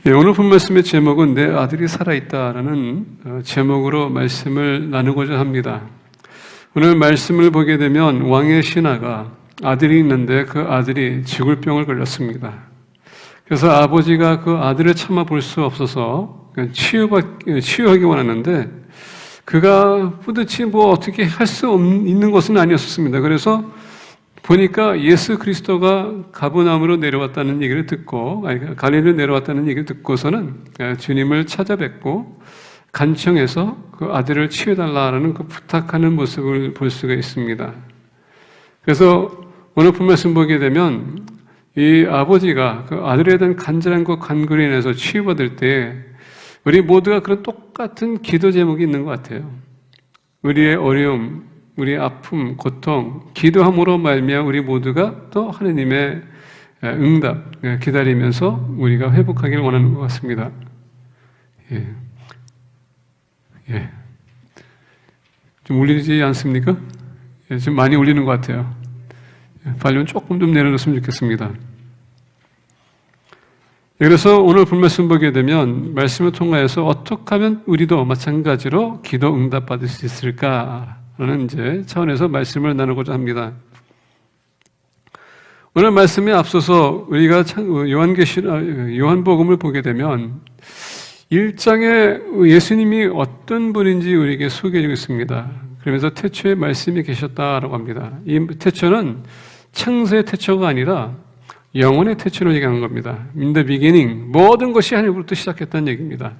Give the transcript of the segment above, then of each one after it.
오늘 본 말씀의 제목은 내 아들이 살아있다라는 제목으로 말씀을 나누고자 합니다. 오늘 말씀을 보게 되면 왕의 신하가 아들이 있는데 그 아들이 죽을 병을 걸렸습니다. 그래서 아버지가 그 아들을 참아 볼 수 없어서 치유하기 원하는데 그가 뿌듯이 어떻게 할 수 있는 것은 아니었습니다. 그래서 보니까 예수 그리스도가 가버나움으로 내려왔다는 얘기를 듣고, 갈릴리로 내려왔다는 얘기를 듣고서는 주님을 찾아뵙고 간청해서 그 아들을 치유해달라는 그 부탁하는 모습을 볼 수가 있습니다. 그래서 오늘 본 말씀 보게 되면 이 아버지가 그 아들에 대한 간절한 그 간구로 인해서 치유받을 때 우리 모두가 그런 똑같은 기도 제목이 있는 것 같아요. 우리의 어려움, 우리의 아픔, 고통, 기도함으로 말미암아 우리 모두가 또 하느님의 응답 기다리면서 우리가 회복하기를 원하는 것 같습니다. 좀 울리지 않습니까? 좀 많이 울리는 것 같아요. 발륨 조금 좀 내려놓으면 좋겠습니다. 그래서 오늘 본 말씀 보게 되면 말씀을 통하여서 어떻게 하면 우리도 마찬가지로 기도 응답 받을 수 있을까라는 이제 차원에서 말씀을 나누고자 합니다. 오늘 말씀에 앞서서 우리가 요한복음을 보게 되면 1장에 예수님이 어떤 분인지 우리에게 소개해주고 있습니다. 그러면서 태초에 말씀이 계셨다라고 합니다. 이 태초는 창세의 태초가 아니라 영혼의 태초를 얘기하는 겁니다. In the beginning, 모든 것이 하나님으로부터 시작했다는 얘기입니다.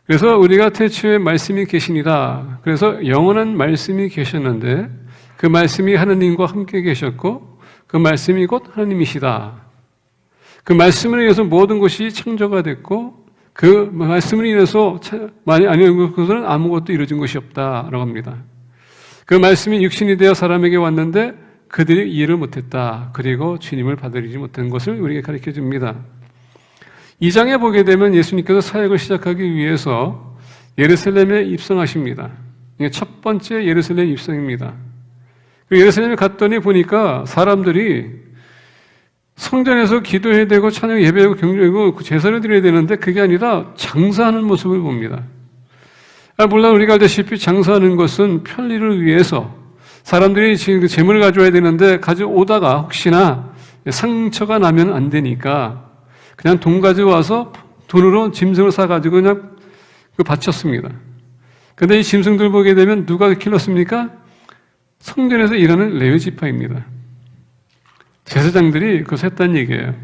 그래서 우리가 태초에 말씀이 계시니라, 그래서 영원한 말씀이 계셨는데 그 말씀이 하나님과 함께 계셨고 그 말씀이 곧 하나님이시다. 그 말씀을 인해서 모든 것이 창조가 됐고 그 말씀을 인해서 만약 아니면 그것은 아무것도 이루어진 것이 없다라고 합니다. 그 말씀이 육신이 되어 사람에게 왔는데 그들이 이해를 못했다. 그리고 주님을 받아들이지 못한 것을 우리에게 가르쳐 줍니다. 2장에 보게 되면 예수님께서 사역을 시작하기 위해서 예루살렘에 입성하십니다. 이게 첫 번째 예루살렘 입성입니다. 예루살렘에 갔더니 보니까 사람들이 성전에서 기도해야 되고 찬양 예배하고 경배하고 제사를 드려야 되는데 그게 아니라 장사하는 모습을 봅니다. 물론 우리가 알다시피 장사하는 것은 편리를 위해서 사람들이 지금 재물을 가져와야 되는데 가져오다가 혹시나 상처가 나면 안 되니까 그냥 돈 가져와서 돈으로 짐승을 사가지고 그냥 바쳤습니다. 그런데 이 짐승들 보게 되면 누가 길렀습니까? 성전에서 일하는 레위 지파입니다. 제사장들이 그것을 했다는 얘기예요.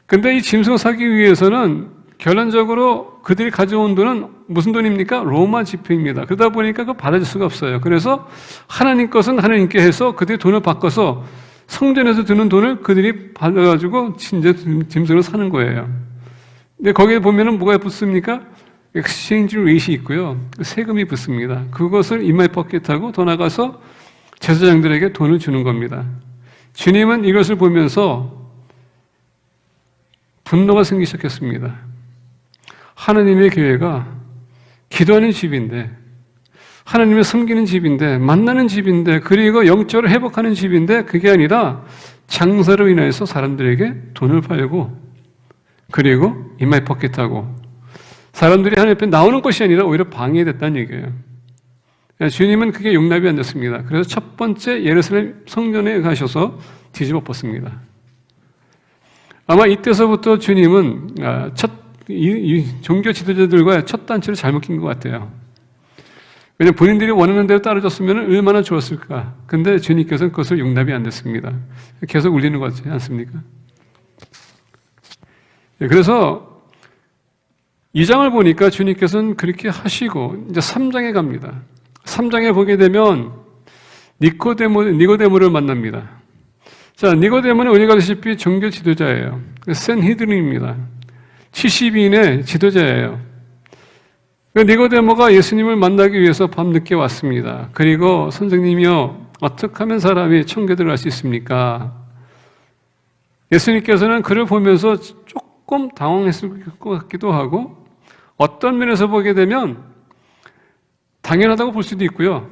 그런데 이 짐승을 사기 위해서는 결론적으로 그들이 가져온 돈은 무슨 돈입니까? 로마 지폐입니다. 그러다 보니까 그거 받아줄 수가 없어요. 그래서 하나님 것은 하나님께 해서 그들이 돈을 바꿔서 성전에서 드는 돈을 그들이 받아가지고 진짜 짐승을 사는 거예요. 근데 거기에 보면은 뭐가 붙습니까? 엑스체인지 레이트이 있고요. 세금이 붙습니다. 그것을 이마에 포켓하고 더 나가서 제사장들에게 돈을 주는 겁니다. 주님은 이것을 보면서 분노가 생기기 시작했습니다. 하나님의 교회가 기도하는 집인데, 하나님을 섬기는 집인데, 만나는 집인데, 그리고 영적으로 회복하는 집인데, 그게 아니라 장사로 인해서 사람들에게 돈을 팔고, 그리고 이마에 포켓하고, 사람들이 하나님 앞에 나오는 것이 아니라 오히려 방해됐다는 얘기예요. 주님은 그게 용납이 안 됐습니다. 그래서 첫 번째 예루살렘 성전에 가셔서 뒤집어 엎었습니다. 아마 이때서부터 주님은 이 종교 지도자들과 첫 단추를 잘못 낀 것 같아요. 왜냐하면 본인들이 원하는 대로 따라줬으면 얼마나 좋았을까. 근데 주님께서는 그것을 용납이 안 됐습니다. 계속 울리는 것 같지 않습니까? 그래서 2장을 보니까 주님께서는 그렇게 하시고 이제 3장에 갑니다. 3장에 보게 되면 니고데모를 만납니다. 자, 니고데모는 우리가 알다시피 종교 지도자예요. 센히드린입니다. 70인의 지도자예요. 니고데모가 예수님을 만나기 위해서 밤늦게 왔습니다. 그리고 선생님이요, 어떻게 하면 사람이 천국에 들어갈 수 있습니까? 예수님께서는 그를 보면서 조금 당황했을 것 같기도 하고 어떤 면에서 보게 되면 당연하다고 볼 수도 있고요.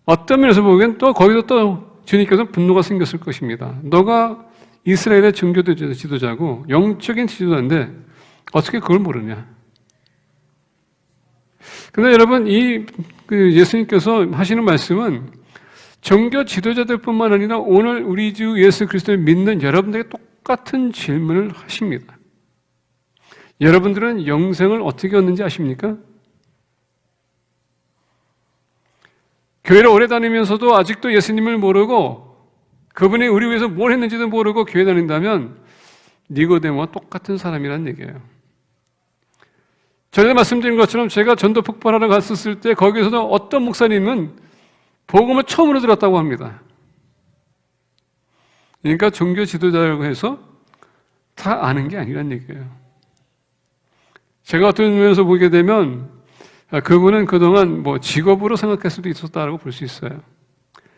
어떤 면에서 보기엔 또 거기서 또 주님께서 분노가 생겼을 것입니다. 너가 이스라엘의 종교 지도자고 영적인 지도자인데 어떻게 그걸 모르냐? 그런데 여러분, 예수님께서 하시는 말씀은 종교 지도자들뿐만 아니라 오늘 우리 주 예수 그리스도를 믿는 여러분들에게 똑같은 질문을 하십니다. 여러분들은 영생을 어떻게 얻는지 아십니까? 교회를 오래 다니면서도 아직도 예수님을 모르고 그분이 우리 위해서 뭘 했는지도 모르고 교회 다닌다면 니고데모와 똑같은 사람이라는 얘기예요. 전에 말씀드린 것처럼 제가 전도 폭발하러 갔었을 때 거기서도 어떤 목사님은 복음을 처음으로 들었다고 합니다. 그러니까 종교 지도자라고 해서 다 아는 게 아니란 얘기예요. 제가 어떤 면에서 보게 되면 그분은 그동안 직업으로 생각할 수도 있었다고 볼 수 있어요.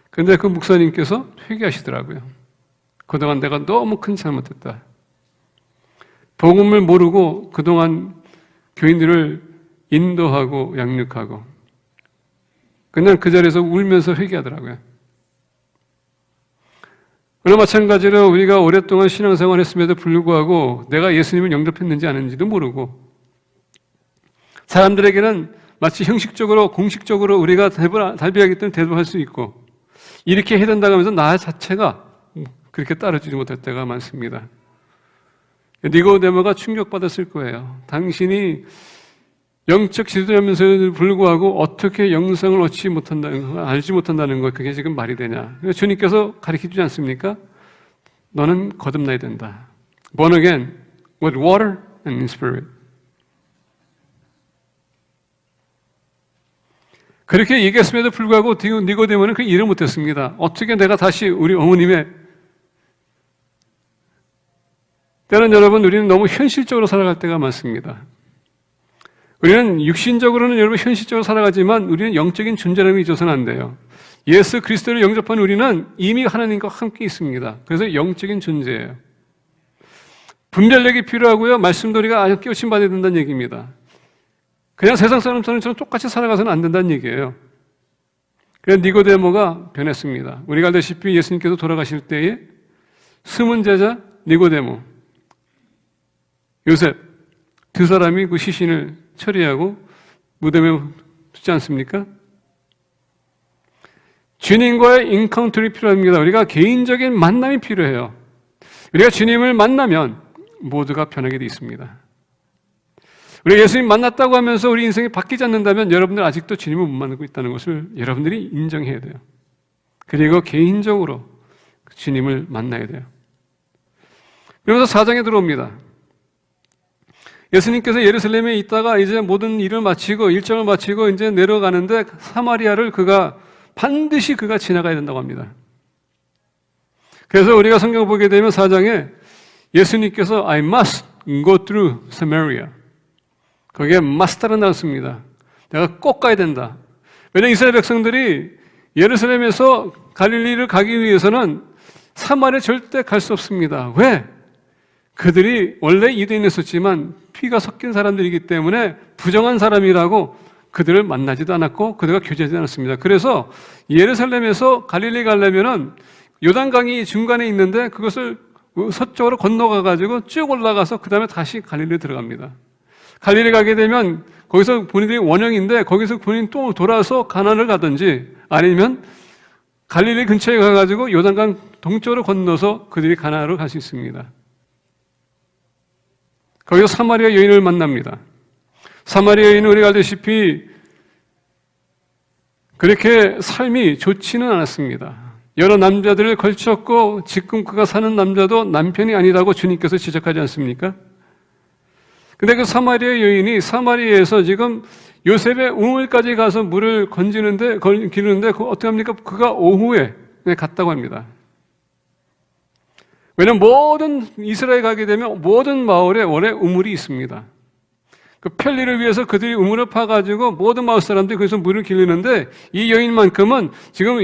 그런데 그 목사님께서 회개하시더라고요. 그동안 내가 너무 큰 잘못했다. 복음을 모르고 그동안 교인들을 인도하고 양육하고 그냥 그 자리에서 울면서 회개하더라고요. 그러나 마찬가지로 우리가 오랫동안 신앙생활을 했음에도 불구하고 내가 예수님을 영접했는지 아는지도 모르고 사람들에게는 마치 형식적으로 공식적으로 우리가 달비하기 때문에 대답할 수 있고 이렇게 해야 된다고 하면서 나 자체가 그렇게 따르지 못할 때가 많습니다. 니고데모가 충격받았을 거예요. 당신이 영적 지도자면서도 불구하고 어떻게 영생을 얻지 못한다는 거, 알지 못한다는 거, 그게 지금 말이 되냐. 주님께서 가르쳐주지 않습니까? 너는 거듭나야 된다. Born again with water and in spirit. 그렇게 얘기했음에도 불구하고 니고데모는 그 이해를 못했습니다. 어떻게 내가 다시 우리 어머님의 때는 여러분 우리는 너무 현실적으로 살아갈 때가 많습니다. 우리는 육신적으로는 여러분 현실적으로 살아가지만 우리는 영적인 존재라는 게 잊어서는 안 돼요. 예수 그리스도를 영접한 우리는 이미 하나님과 함께 있습니다. 그래서 영적인 존재예요. 분별력이 필요하고요. 말씀도 우리가 아주 깨우침 받아야 된다는 얘기입니다. 그냥 세상 사람처럼 똑같이 살아가서는 안 된다는 얘기예요. 그래서 니고데모가 변했습니다. 우리가 알다시피 예수님께서 돌아가실 때에 숨은 제자 니고데모, 요셉 두 사람이 그 시신을 처리하고 무덤에 두지 않습니까? 주님과의 인카운터가 필요합니다. 우리가 개인적인 만남이 필요해요. 우리가 주님을 만나면 모두가 변하게 돼 있습니다. 우리가 예수님 만났다고 하면서 우리 인생이 바뀌지 않는다면 여러분들 아직도 주님을 못 만나고 있다는 것을 여러분들이 인정해야 돼요. 그리고 개인적으로 주님을 만나야 돼요. 그러면서 4장에 들어옵니다. 예수님께서 예루살렘에 있다가 이제 모든 일을 마치고 일정을 마치고 이제 내려가는데 사마리아를 반드시 지나가야 된다고 합니다. 그래서 우리가 성경을 보게 되면 4장에 예수님께서 I must go through Samaria. 거기에 must라는 단어를 씁니다. 내가 꼭 가야 된다. 왜냐하면 이스라엘 백성들이 예루살렘에서 갈릴리를 가기 위해서는 사마리아 절대 갈 수 없습니다. 왜? 그들이 원래 유대인이었지만 피가 섞인 사람들이기 때문에 부정한 사람이라고 그들을 만나지도 않았고 그들과 교제하지 않았습니다. 그래서 예루살렘에서 갈릴리 가려면은 요단강이 중간에 있는데 그것을 서쪽으로 건너가 가지고 쭉 올라가서 그 다음에 다시 갈릴리 들어갑니다. 갈릴리 가게 되면 거기서 본인들이 원형인데 거기서 본인 또 돌아서 가나안을 가든지 아니면 갈릴리 근처에 가가지고 요단강 동쪽으로 건너서 그들이 가나안으로 갈 수 있습니다. 거기서 사마리아 여인을 만납니다. 사마리아 여인은 우리가 알다시피 그렇게 삶이 좋지는 않았습니다. 여러 남자들을 걸쳤고 지금 그가 사는 남자도 남편이 아니라고 주님께서 지적하지 않습니까? 근데 그 사마리아 여인이 사마리아에서 지금 요셉의 우물까지 가서 물을 기르는데 어떻게 합니까? 그가 오후에 갔다고 합니다. 왜냐하면 모든 이스라엘 가게 되면 모든 마을에 원래 우물이 있습니다. 그 편리를 위해서 그들이 우물을 파가지고 모든 마을 사람들이 거기서 물을 기르는데 이 여인만큼은 지금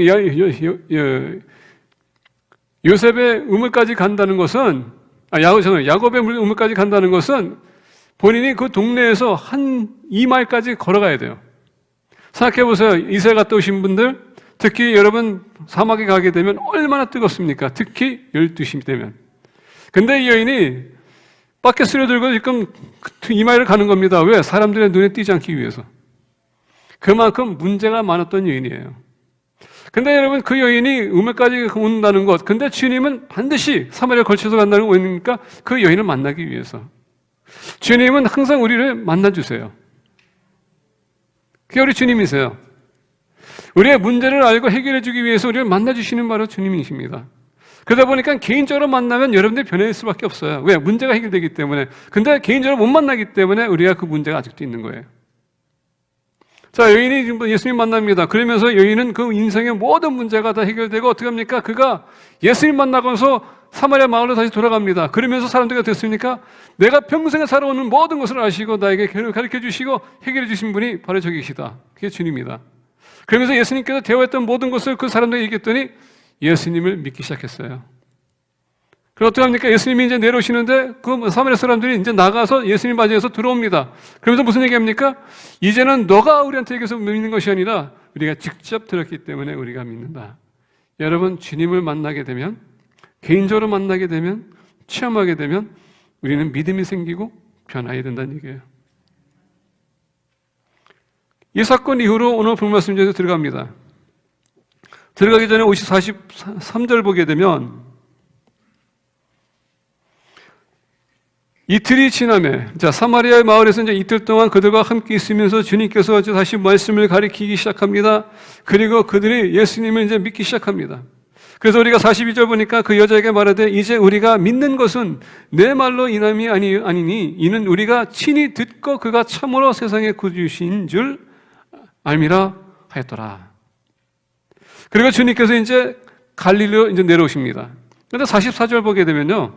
요셉의 우물까지 간다는 것은 야곱의 우물까지 간다는 것은 본인이 그 동네에서 한 2마일까지 걸어가야 돼요. 생각해 보세요. 이스라엘 갔다 오신 분들 특히 여러분 사막에 가게 되면 얼마나 뜨겁습니까? 특히 12시 되면 근데 이 여인이 바켓을 들고 지금 이마를 가는 겁니다. 왜? 사람들의 눈에 띄지 않기 위해서. 그만큼 문제가 많았던 여인이에요. 근데 여러분, 그 여인이 우물까지 온다는 것, 근데 주님은 반드시 사마리아에 걸쳐서 간다는 거 보니까 그 여인을 만나기 위해서. 주님은 항상 우리를 만나주세요. 그게 우리 주님이세요. 우리의 문제를 알고 해결해주기 위해서 우리를 만나주시는 바로 주님이십니다. 그러다 보니까 개인적으로 만나면 여러분들이 변해질 수밖에 없어요. 왜? 문제가 해결되기 때문에. 근데 개인적으로 못 만나기 때문에 우리가 그 문제가 아직도 있는 거예요. 자, 여인이 지금 예수님 만납니다. 그러면서 여인은 그 인생의 모든 문제가 다 해결되고 어떻게 합니까? 그가 예수님 만나고서 사마리아 마을로 다시 돌아갑니다. 그러면서 사람들이 됐습니까? 내가 평생에 살아오는 모든 것을 아시고 나에게 가르쳐 주시고 해결해 주신 분이 바로 저기 계시다. 그게 주님이다. 그러면서 예수님께서 대화했던 모든 것을 그 사람들에게 얘기했더니 예수님을 믿기 시작했어요. 그럼 어떻게 합니까? 예수님이 이제 내려오시는데 그 사마리아 사람들이 이제 나가서 예수님 맞이해서 들어옵니다. 그러면서 무슨 얘기합니까? 이제는 너가 우리한테 얘기해서 믿는 것이 아니라 우리가 직접 들었기 때문에 우리가 믿는다. 여러분, 주님을 만나게 되면, 개인적으로 만나게 되면, 체험하게 되면 우리는 믿음이 생기고 변화해야 된다는 얘기예요. 이 사건 이후로 오늘 본 말씀에서 들어갑니다. 들어가기 전에 43절 보게 되면 이틀이 지나매, 자, 사마리아의 마을에서 이제 이틀 동안 그들과 함께 있으면서 주님께서 다시 말씀을 가리키기 시작합니다. 그리고 그들이 예수님을 이제 믿기 시작합니다. 그래서 우리가 42절 보니까 그 여자에게 말하되 이제 우리가 믿는 것은 내 말로 인함이 아니니 이는 우리가 친히 듣고 그가 참으로 세상의 구주신 줄 알미라 하였더라. 그리고 주님께서 이제 갈릴리로 이제 내려오십니다. 그런데 44절 보게 되면요.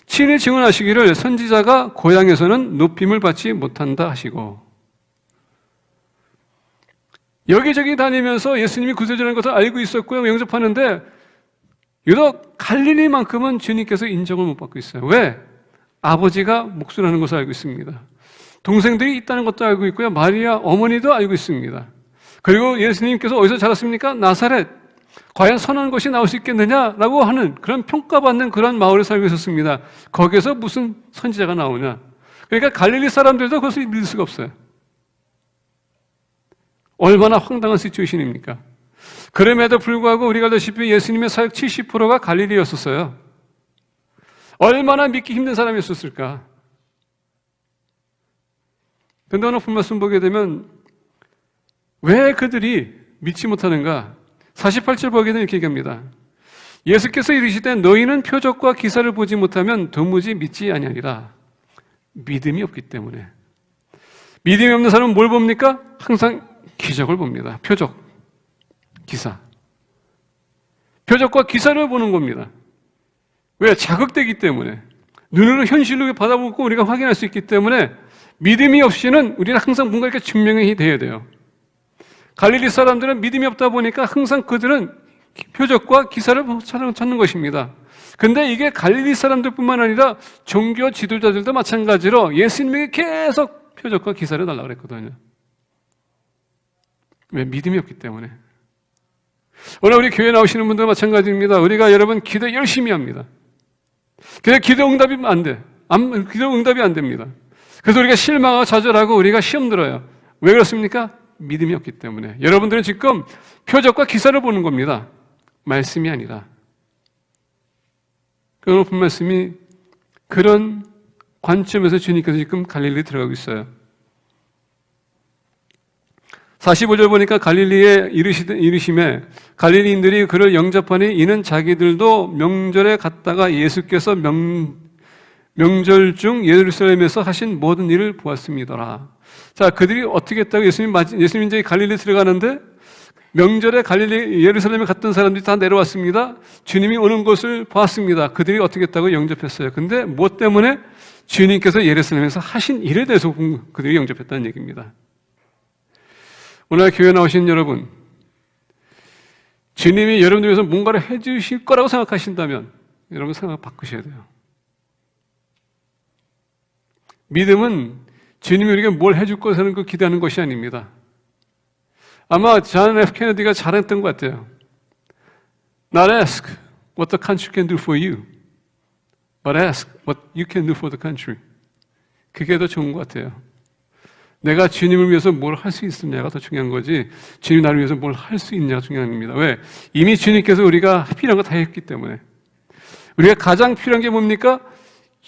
친히 증언하시기를 선지자가 고향에서는 높임을 받지 못한다 하시고 여기저기 다니면서 예수님이 구세주라는 것을 알고 있었고요. 영접하는데 유독 갈릴리만큼은 주님께서 인정을 못 받고 있어요. 왜? 아버지가 목수라는 것을 알고 있습니다. 동생들이 있다는 것도 알고 있고요. 마리아 어머니도 알고 있습니다. 그리고 예수님께서 어디서 자랐습니까? 나사렛. 과연 선한 것이 나올 수 있겠느냐라고 하는 그런 평가받는 그런 마을에 살고 있었습니다. 거기서 무슨 선지자가 나오냐. 그러니까 갈릴리 사람들도 그것을 믿을 수가 없어요. 얼마나 황당한 시츄에이션입니까? 그럼에도 불구하고 우리가 알다시피 예수님의 사역 70%가 갈릴리였었어요. 얼마나 믿기 힘든 사람이었을까? 그런데 오늘 본 말씀 보게 되면 왜 그들이 믿지 못하는가? 48절 보게 되면 이렇게 얘기합니다. 예수께서 이르시되 너희는 표적과 기사를 보지 못하면 도무지 믿지 아니하리라. 믿음이 없기 때문에. 믿음이 없는 사람은 뭘 봅니까? 항상 기적을 봅니다. 표적, 기사. 표적과 기사를 보는 겁니다. 왜? 자극되기 때문에. 눈으로 현실로 받아보고 우리가 확인할 수 있기 때문에 믿음이 없이는 우리는 항상 뭔가 이렇게 증명이 돼야 돼요. 갈릴리 사람들은 믿음이 없다 보니까 항상 그들은 표적과 기사를 찾는 것입니다. 근데 이게 갈릴리 사람들뿐만 아니라 종교 지도자들도 마찬가지로 예수님에게 계속 표적과 기사를 달라고 그랬거든요. 왜? 믿음이 없기 때문에. 오늘 우리 교회 나오시는 분들 마찬가지입니다. 우리가 여러분 기도 열심히 합니다. 근데 기도 응답이 안 돼. 기도 응답이 안 됩니다. 그래서 우리가 실망하고 좌절하고 우리가 시험 들어요. 왜 그렇습니까? 믿음이 없기 때문에. 여러분들은 지금 표적과 기사를 보는 겁니다. 말씀이 아니라. 그 높은 말씀이 그런 관점에서 주님께서 지금 갈릴리에 들어가고 있어요. 45절 보니까 갈릴리에 이르심에 갈릴리인들이 그를 영접하니 이는 자기들도 명절에 갔다가 예수께서 명절 중 예루살렘에서 하신 모든 일을 보았습니다라. 자, 그들이 어떻게 했다고 예수님 이제 갈릴리 들어가는데 명절에 갈릴리 예루살렘에 갔던 사람들이 다 내려왔습니다. 주님이 오는 것을 보았습니다. 그들이 어떻게 했다고 영접했어요. 근데 뭐 때문에? 주님께서 예루살렘에서 하신 일에 대해서 그들이 영접했다는 얘기입니다. 오늘 교회 나오신 여러분, 주님이 여러분들 위해서 뭔가를 해주실 거라고 생각하신다면 여러분 생각 바꾸셔야 돼요. 믿음은 주님이 우리에게 뭘 해줄 것을 기대하는 것이 아닙니다. 아마 존 F. 케네디가 잘했던 것 같아요. Not ask what the country can do for you, but ask what you can do for the country. 그게 더 좋은 것 같아요. 내가 주님을 위해서 뭘 할 수 있느냐가 더 중요한 거지, 주님 나를 위해서 뭘 할 수 있냐가 중요한 겁니다. 왜? 이미 주님께서 우리가 필요한 거 다 했기 때문에. 우리가 가장 필요한 게 뭡니까?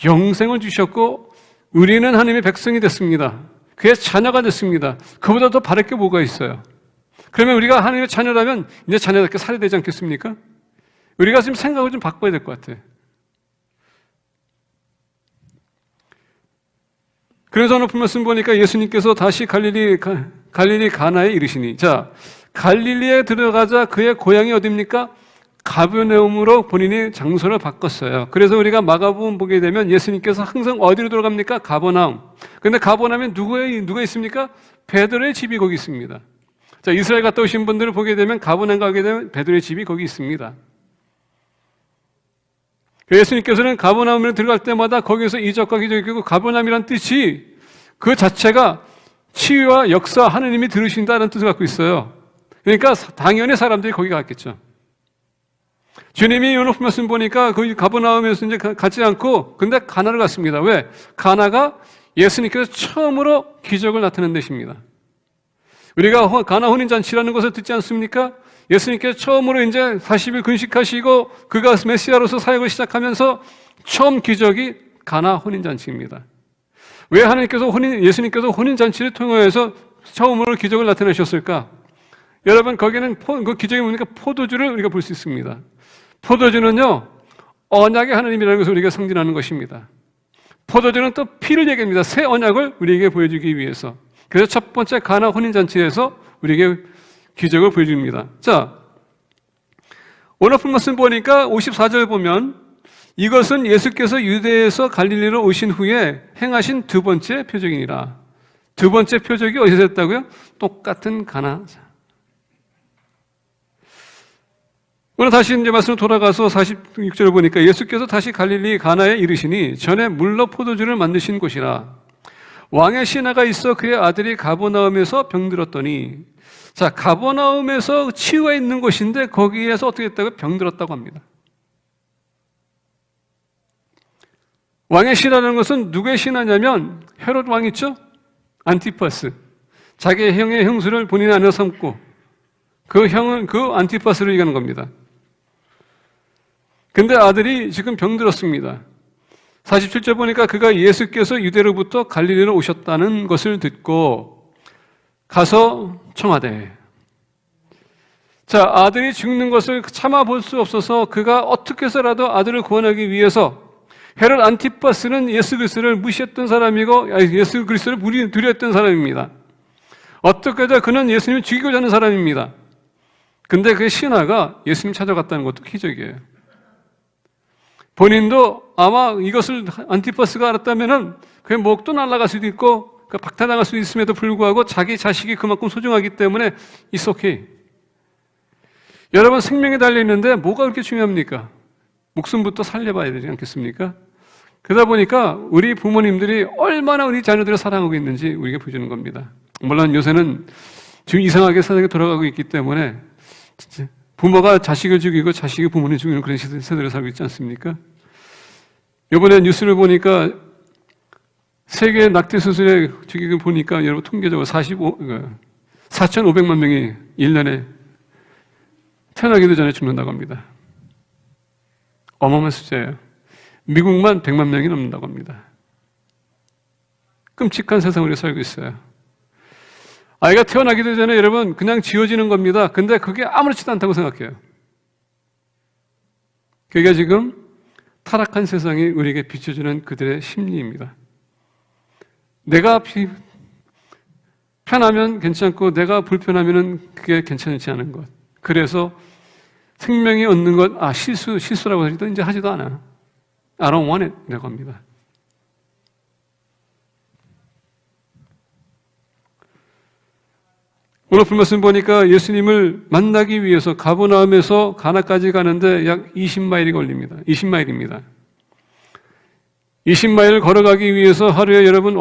영생을 주셨고 우리는 하나님의 백성이 됐습니다. 그의 자녀가 됐습니다. 그보다 더 바랄 게 뭐가 있어요? 그러면 우리가 하나님의 자녀라면 이제 자녀답게 살아야 되지 않겠습니까? 우리가 지금 생각을 좀 바꿔야 될 것 같아요. 그래서 오늘 말씀 보니까 예수님께서 다시 갈릴리 가나에 이르시니, 자, 갈릴리에 들어가자 그의 고향이 어디입니까? 가버나움으로 본인이 장소를 바꿨어요. 그래서 우리가 마가복음 보게 되면 예수님께서 항상 어디로 들어갑니까? 가버나움. 그런데 가버나움에 누가 있습니까? 베드로의 집이 거기 있습니다. 자, 이스라엘 갔다 오신 분들을 보게 되면 가버나움 가게 되면 베드로의 집이 거기 있습니다. 예수님께서는 가버나움에 들어갈 때마다 거기서 이적과 기적이 있고, 가버나움이라는 뜻이 그 자체가 치유와 역사, 하느님이 들으신다는 뜻을 갖고 있어요. 그러니까 당연히 사람들이 거기 갔겠죠. 주님이 오늘 말씀 보니까 거기 가버나움에서 이제 가지 않고 근데 가나를 갔습니다. 왜? 가나가 예수님께서 처음으로 기적을 나타낸 데입니다. 우리가 가나 혼인잔치라는 것을 듣지 않습니까? 예수님께서 처음으로 이제 40일 근식하시고 그가 메시아로서 사역을 시작하면서 처음 기적이 가나 혼인잔치입니다. 왜 예수님께서 혼인잔치를 통해서 처음으로 기적을 나타내셨을까? 여러분, 거기는 그 기적이 뭡니까? 포도주를 우리가 볼 수 있습니다. 포도주는요, 언약의 하나님이라는 것을 우리가 상징하는 것입니다. 포도주는 또 피를 얘기합니다. 새 언약을 우리에게 보여주기 위해서. 그래서 첫 번째 가나 혼인잔치에서 우리에게 기적을 보여줍니다. 자, 오늘 말씀 보니까 54절 보면 이것은 예수께서 유대에서 갈릴리로 오신 후에 행하신 두 번째 표적이니라. 두 번째 표적이 어디서 했다고요? 똑같은 가나. 오늘 다시 이제 말씀으로 돌아가서 46절을 보니까 예수께서 다시 갈릴리 가나에 이르시니 전에 물로 포도주를 만드신 곳이라. 왕의 신하가 있어 그의 아들이 가버나움에서 병들었더니, 자, 가버나움에서 치유가 있는 곳인데 거기에서 어떻게 했다고? 병들었다고 합니다. 왕의 신하라는 것은 누구의 신하냐면 헤롯 왕 있죠? 안티파스. 자기의 형의 형수를 본인 안에 삼고 그 형은 그 안티파스를 얘기하는 겁니다. 근데 아들이 지금 병들었습니다. 47절 보니까 그가 예수께서 유대로부터 갈릴리로 오셨다는 것을 듣고 가서 청하되. 자, 아들이 죽는 것을 참아볼 수 없어서 그가 어떻게 해서라도 아들을 구원하기 위해서, 헤롯 안티파스는 예수 그리스도를 무시했던 사람이고 예수 그리스도를 두려웠던 사람입니다. 어떻게 해서 그는 예수님을 죽이고자 하는 사람입니다. 근데 그 신하가 예수님 찾아갔다는 것도 기적이에요. 본인도 아마 이것을 안티파스가 알았다면은 그의 목도 날아갈 수도 있고 박탈당할 수도 있음에도 불구하고 자기 자식이 그만큼 소중하기 때문에 it's okay. 여러분, 생명이 달려있는데 뭐가 그렇게 중요합니까? 목숨부터 살려봐야 되지 않겠습니까? 그러다 보니까 우리 부모님들이 얼마나 우리 자녀들을 사랑하고 있는지 우리가 보여주는 겁니다. 물론 요새는 지금 이상하게 세상에 돌아가고 있기 때문에 진짜 부모가 자식을 죽이고 자식이 부모를 죽이는 그런 세대를 살고 있지 않습니까? 이번에 뉴스를 보니까 세계 낙태 수술에 죽이고 보니까 여러분 통계적으로 4,500만 명이 1년에 태어나기도 전에 죽는다고 합니다. 어마어마한 숫자예요. 미국만 100만 명이 넘는다고 합니다. 끔찍한 세상을 우리가 살고 있어요. 아이가 태어나기도 전에 여러분 그냥 지어지는 겁니다. 근데 그게 아무렇지도 않다고 생각해요. 그게 지금 타락한 세상이 우리에게 비춰주는 그들의 심리입니다. 내가 편하면 괜찮고 내가 불편하면 그게 괜찮지 않은 것. 그래서 생명이 얻는 것, 실수라고 해도 이제 하지도 않아. I don't want it 이라고 합니다. 오늘 말씀 보니까 예수님을 만나기 위해서 가버나움에서 가나까지 가는데 약 20마일이 걸립니다. 20마일입니다. 20마일을 걸어가기 위해서 하루에 여러분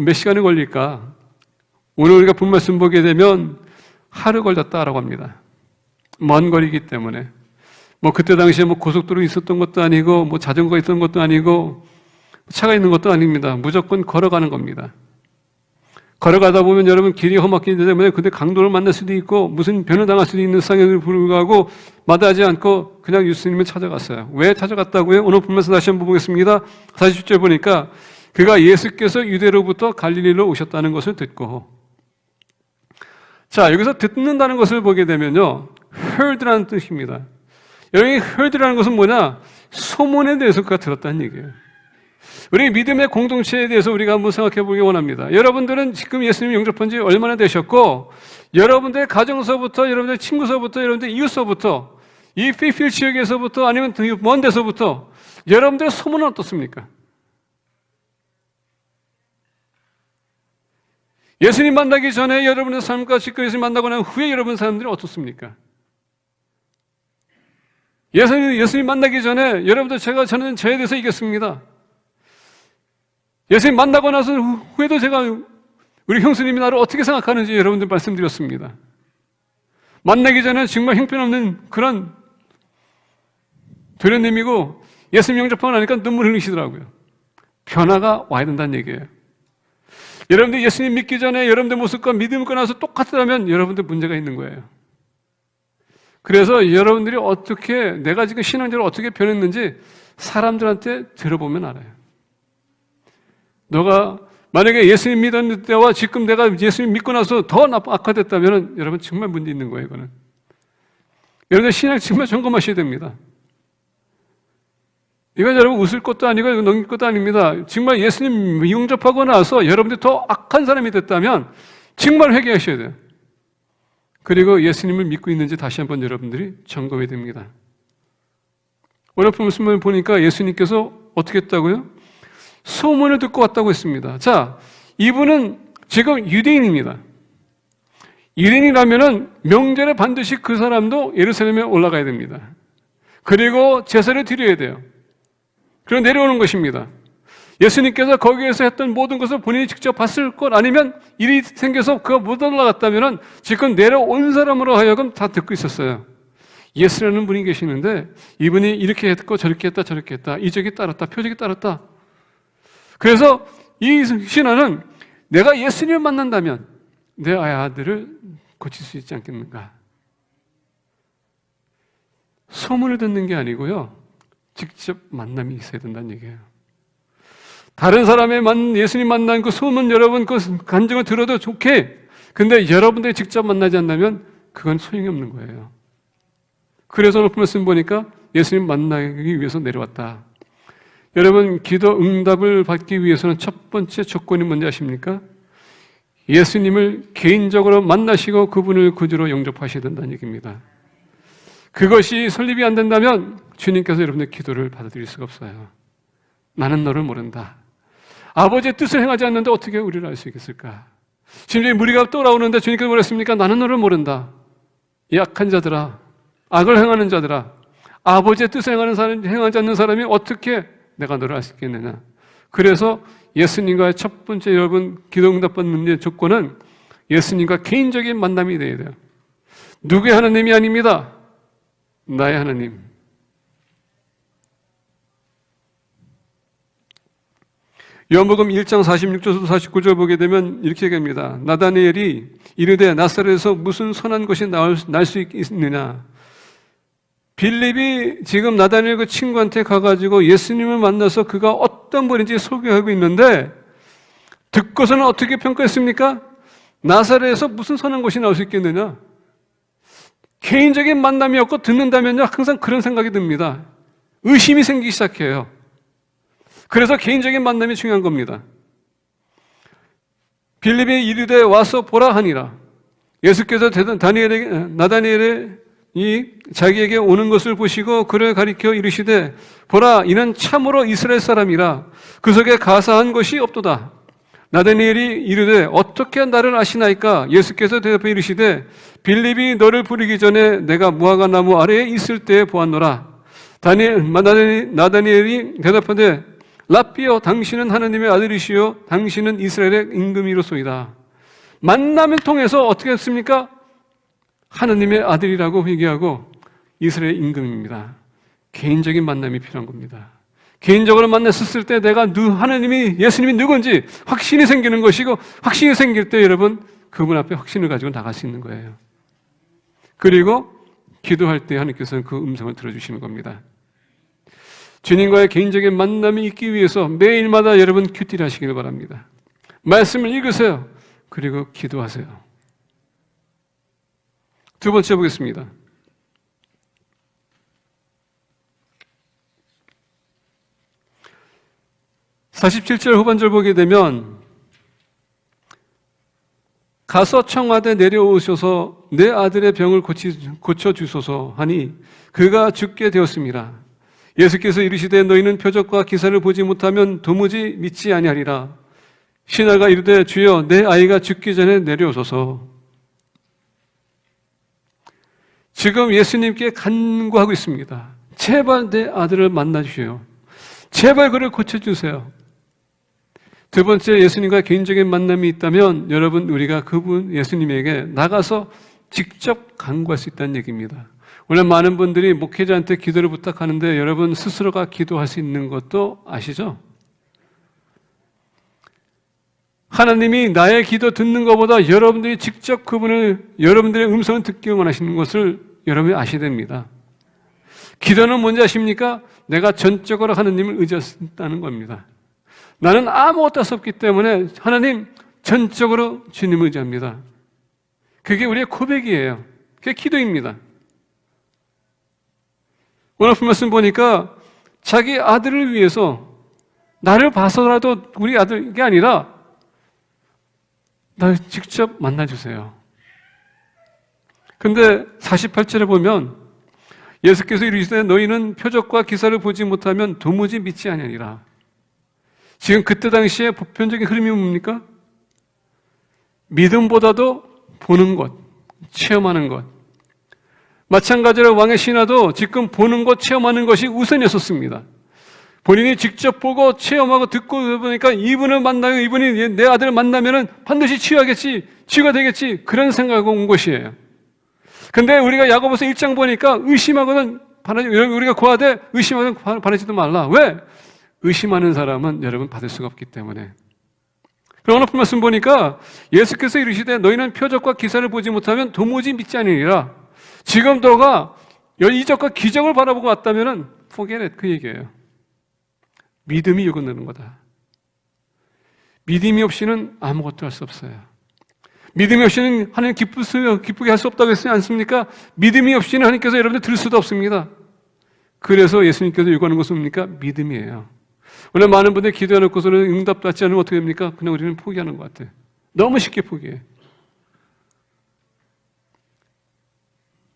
몇 시간이 걸릴까? 오늘 우리가 본 말씀 보게 되면 하루 걸렸다라고 합니다. 먼 거리이기 때문에. 뭐 그때 당시에 뭐 고속도로 있었던 것도 아니고 뭐 자전거 있던 것도 아니고 차가 있는 것도 아닙니다. 무조건 걸어가는 겁니다. 걸어가다 보면 여러분 길이 험악기 때문에 근데 강도를 만날 수도 있고 무슨 변을 당할 수도 있는 상황에 불구하고 마다하지 않고 그냥 예수님을 찾아갔어요. 왜 찾아갔다고요? 오늘 보면서 다시 한번 보겠습니다. 40절 보니까 그가 예수께서 유대로부터 갈릴리로 오셨다는 것을 듣고, 자, 여기서 듣는다는 것을 보게 되면요, heard라는 뜻입니다. 여기 heard라는 것은 뭐냐? 소문에 대해서 그가 들었다는 얘기예요. 우리 믿음의 공동체에 대해서 우리가 한번 생각해 보기 원합니다. 여러분들은 지금 예수님 영접한 지 얼마나 되셨고, 여러분들의 가정서부터, 여러분들의 친구서부터, 여러분들의 이웃서부터, 이 피필 지역에서부터 아니면 먼 데서부터 여러분들의 소문은 어떻습니까? 예수님 만나기 전에 여러분의 삶과 지금 예수님 만나고 난 후에 여러분 사람들이 어떻습니까? 예수님 만나기 전에 여러분들 저는 저에 대해서 이겼습니다. 예수님 만나고 나서 후에도 제가 우리 형수님이 나를 어떻게 생각하는지 여러분들 말씀드렸습니다. 만나기 전에 정말 형편없는 그런 도련님이고 예수님 영접하고 나니까 눈물 흘리시더라고요. 변화가 와야 된다는 얘기예요. 여러분들 예수님 믿기 전에 여러분들 모습과 믿음을 끊어서 똑같다면 여러분들 문제가 있는 거예요. 그래서 여러분들이 어떻게 내가 지금 신앙적으로 어떻게 변했는지 사람들한테 들어보면 알아요. 너가 만약에 예수님 믿었을 때와 지금 내가 예수님 믿고 나서 더 악화됐다면 여러분 정말 문제 있는 거예요. 이거는 여러분들 신앙 정말 점검하셔야 됩니다. 이건 여러분 웃을 것도 아니고 넘길 것도 아닙니다. 정말 예수님 영접하고 나서 여러분들이 더 악한 사람이 됐다면 정말 회개하셔야 돼요. 그리고 예수님을 믿고 있는지 다시 한번 여러분들이 점검해야 됩니다. 오늘 말씀을 보니까 예수님께서 어떻게 했다고요? 소문을 듣고 왔다고 했습니다. 자, 이분은 지금 유대인입니다. 유대인이라면은 명절에 반드시 그 사람도 예루살렘에 올라가야 됩니다. 그리고 제사를 드려야 돼요. 그리고 내려오는 것입니다. 예수님께서 거기에서 했던 모든 것을 본인이 직접 봤을 것 아니면 일이 생겨서 그가 못 올라갔다면 지금 내려온 사람으로 하여금 다 듣고 있었어요. 예수라는 분이 계시는데 이분이 이렇게 했고 저렇게 했다 저렇게 했다 이적이 따랐다 표적이 따랐다. 그래서 이 신하는 내가 예수님을 만난다면 내 아들을 고칠 수 있지 않겠는가. 소문을 듣는 게 아니고요, 직접 만남이 있어야 된다는 얘기예요. 다른 사람의 예수님 만난 그 소문 여러분 그 간증을 들어도 좋게, 근데 여러분들이 직접 만나지 않는다면 그건 소용이 없는 거예요. 그래서 오늘 말씀 보니까 예수님 만나기 위해서 내려왔다. 여러분 기도 응답을 받기 위해서는 첫 번째 조건이 뭔지 아십니까? 예수님을 개인적으로 만나시고 그분을 구주로 영접하셔야 된다는 얘기입니다. 그것이 설립이 안 된다면 주님께서 여러분의 기도를 받아들일 수가 없어요. 나는 너를 모른다. 아버지의 뜻을 행하지 않는데 어떻게 우리를 알 수 있겠을까? 심지어 무리가 떠나오는데 주님께서 뭐랬습니까? 나는 너를 모른다. 약한 자들아, 악을 행하는 자들아, 아버지의 뜻을 행하지 않는 사람이 어떻게 내가 너를 알 수 있겠느냐. 그래서 예수님과의 첫 번째 여러분 기도 응답 받는 조건은 예수님과 개인적인 만남이 되어야 돼요. 누구의 하나님이 아닙니다. 나의 하나님. 요한복음 1장 46절부터 49절 보게 되면 이렇게 얘기합니다. 나다니엘이 이르되 나사렛에서 무슨 선한 것이 날 수 있느냐. 빌립이 지금 나다니엘 그 친구한테 가가지고 예수님을 만나서 그가 어떤 분인지 소개하고 있는데 듣고서는 어떻게 평가했습니까? 나사렛에서 무슨 선한 것이 나올 수 있겠느냐. 개인적인 만남이 없고 듣는다면요 항상 그런 생각이 듭니다. 의심이 생기기 시작해요. 그래서 개인적인 만남이 중요한 겁니다. 빌립이 이르되 와서 보라 하니라. 예수께서 나다니엘이 자기에게 오는 것을 보시고 그를 가리켜 이르시되 보라 이는 참으로 이스라엘 사람이라 그 속에 가사한 것이 없도다. 나다니엘이 이르되 어떻게 나를 아시나이까? 예수께서 대답해 이르시되 빌립이 너를 부르기 전에 내가 무화과 나무 아래에 있을 때에 보았노라. 나다니엘이 대답하되 라삐여 당신은 하나님의 아들이시요 당신은 이스라엘의 임금이로소이다. 만남을 통해서 어떻게 했습니까? 하나님의 아들이라고 회개하고 이스라엘 임금입니다. 개인적인 만남이 필요한 겁니다. 개인적으로 만났을 때 내가 하나님이, 예수님이 누군지 확신이 생기는 것이고, 확신이 생길 때 여러분 그분 앞에 확신을 가지고 나갈 수 있는 거예요. 그리고 기도할 때 하나님께서는 그 음성을 들어주시는 겁니다. 주님과의 개인적인 만남이 있기 위해서 매일마다 여러분 큐티를 하시길 바랍니다. 말씀을 읽으세요. 그리고 기도하세요. 두 번째 보겠습니다. 47절 후반절 보게 되면 가서 청하되 내려오셔서 내 아들의 병을 고쳐주소서 하니 그가 죽게 되었습니다. 예수께서 이르시되 너희는 표적과 기사를 보지 못하면 도무지 믿지 아니하리라. 신하가 이르되 주여 내 아이가 죽기 전에 내려오소서. 지금 예수님께 간구하고 있습니다. 제발 내 아들을 만나주시오. 제발 그를 고쳐주세요. 두 번째, 예수님과 개인적인 만남이 있다면 여러분 우리가 그분 예수님에게 나가서 직접 간구할 수 있다는 얘기입니다. 원래 많은 분들이 목회자한테 기도를 부탁하는데 여러분 스스로가 기도할 수 있는 것도 아시죠? 하나님이 나의 기도 듣는 것보다 여러분들이 직접 여러분들의 음성을 듣기 원하시는 것을 여러분이 아셔야 됩니다. 기도는 뭔지 아십니까? 내가 전적으로 하나님을 의지한다는 겁니다. 나는 아무것도 할 수 없기 때문에 하나님 전적으로 주님을 의지합니다. 그게 우리의 고백이에요. 그게 기도입니다. 오늘 말씀 보니까 자기 아들을 위해서 나를 봐서라도 우리 아들이 아니라 나를 직접 만나주세요. 근데 48절에 보면 예수께서 이르시되 너희는 표적과 기사를 보지 못하면 도무지 믿지 아니하리라. 지금 그때 당시에 보편적인 흐름이 뭡니까? 믿음보다도 보는 것, 체험하는 것. 마찬가지로 왕의 신하도 지금 보는 것, 체험하는 것이 우선이었었습니다. 본인이 직접 보고 체험하고 듣고 보니까 이분을 만나요. 이분이 내 아들을 만나면 반드시 치유하겠지, 치유가 되겠지. 그런 생각하고 온 것이에요. 근데 우리가 야고보서 1장 보니까 의심하고는 우리가 구하되 의심하고는 바라지도 말라. 왜? 의심하는 사람은 여러분 받을 수가 없기 때문에. 그럼 오늘 말씀 보니까 예수께서 이르시되 너희는 표적과 기사를 보지 못하면 도무지 믿지 아니니라. 지금 너가 이적과 기적을 바라보고 왔다면 forget it, 그 얘기예요. 믿음이 요구되는 거다. 믿음이 없이는 아무것도 할 수 없어요. 믿음이 없이는 하나님 기쁘게 할 수 없다고 했지 않습니까? 믿음이 없이는 하나님께서 여러분들 들을 수도 없습니다. 그래서 예수님께서 요구하는 것은 뭡니까? 믿음이에요. 원래 많은 분들이 기도해놓고서는 응답받지 않으면 어떻게 됩니까? 그냥 우리는 포기하는 것 같아요. 너무 쉽게 포기해.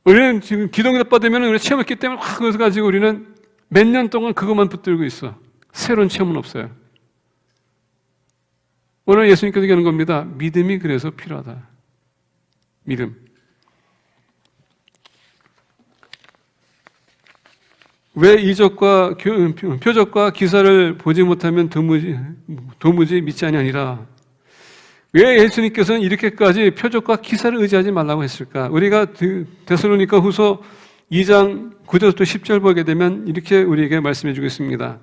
우리는 지금 기도 응답 받으면 우리가 체험했기 때문에 그것을 가지고 우리는 몇 년 동안 그것만 붙들고 있어. 새로운 체험은 없어요. 오늘 예수님께서 얘기하는 겁니다. 믿음이 그래서 필요하다. 믿음. 왜 이적과 표적과 기사를 보지 못하면 도무지 믿지 아니하니라. 왜 예수님께서는 이렇게까지 표적과 기사를 의지하지 말라고 했을까? 우리가 데살로니가 후서 2장 9절부터 10절 보게 되면 이렇게 우리에게 말씀해 주겠습니다.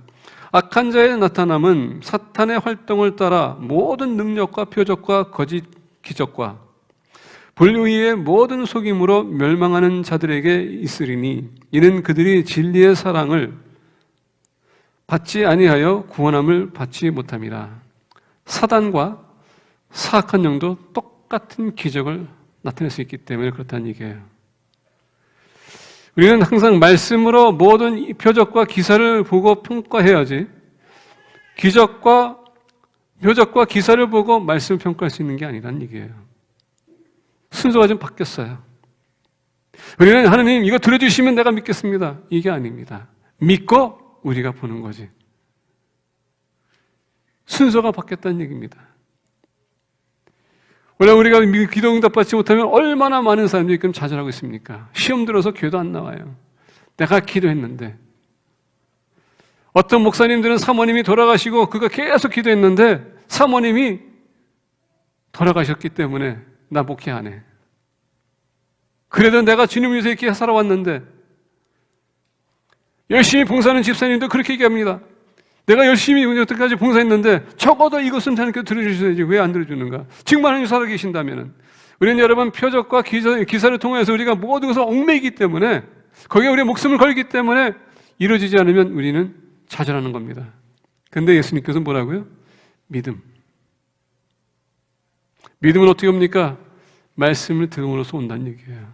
악한 자의 나타남은 사탄의 활동을 따라 모든 능력과 표적과 거짓 기적과 불의의 모든 속임으로 멸망하는 자들에게 있으리니 이는 그들이 진리의 사랑을 받지 아니하여 구원함을 받지 못함이라. 사단과 사악한 영도 똑같은 기적을 나타낼 수 있기 때문에 그렇다는 얘기예요. 우리는 항상 말씀으로 모든 표적과 기사를 보고 평가해야지 표적과 기사를 보고 말씀을 평가할 수 있는 게 아니라는 얘기예요. 순서가 좀 바뀌었어요. 우리는 하나님 이거 들어주시면 내가 믿겠습니다. 이게 아닙니다. 믿고 우리가 보는 거지. 순서가 바뀌었다는 얘기입니다. 원래 우리가 기도 응답 받지 못하면 얼마나 많은 사람들이 지금 좌절하고 있습니까? 시험 들어서 교도 안 나와요. 내가 기도했는데. 어떤 목사님들은 사모님이 돌아가시고 그가 계속 기도했는데 사모님이 돌아가셨기 때문에 나 목회 안 해. 그래도 내가 주님 위해서 이렇게 살아왔는데 열심히 봉사하는 집사님도 그렇게 얘기합니다. 내가 열심히 여태까지 봉사했는데 적어도 이것은 하나님께서 들어주셔야지 왜 안 들어주는가? 지금 하나님 살아계신다면 우리는 여러분 표적과 기사를 통해서 우리가 모든 것을 얽매이기 때문에 거기에 우리의 목숨을 걸기 때문에 이루어지지 않으면 우리는 좌절하는 겁니다. 그런데 예수님께서 뭐라고요? 믿음. 믿음은 어떻게 옵니까? 말씀을 들음으로써 온다는 얘기예요.